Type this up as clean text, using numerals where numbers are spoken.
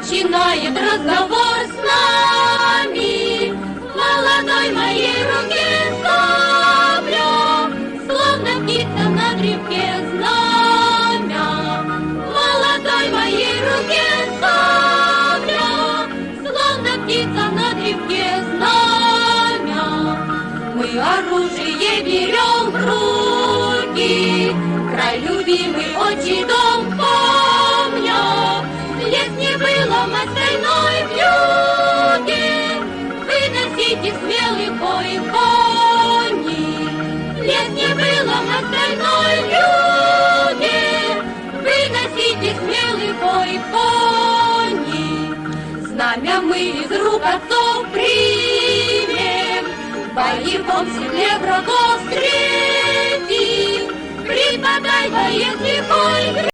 начинает разговор с нами. В молодой моей руке сабля, словно птица на древке знамя. В молодой моей руке сабля, словно птица на древке знамя. Мы оружие берем в руки, край любимый, отчий дом помня. Лес не было в остальной вьюге, выносите смелый бой кони. Лес не было в остальной вьюге, выносите смелый бой кони. Знамя мы из рук отцов примем, в боевом седле врагов встретим. Припадай, боец лихой,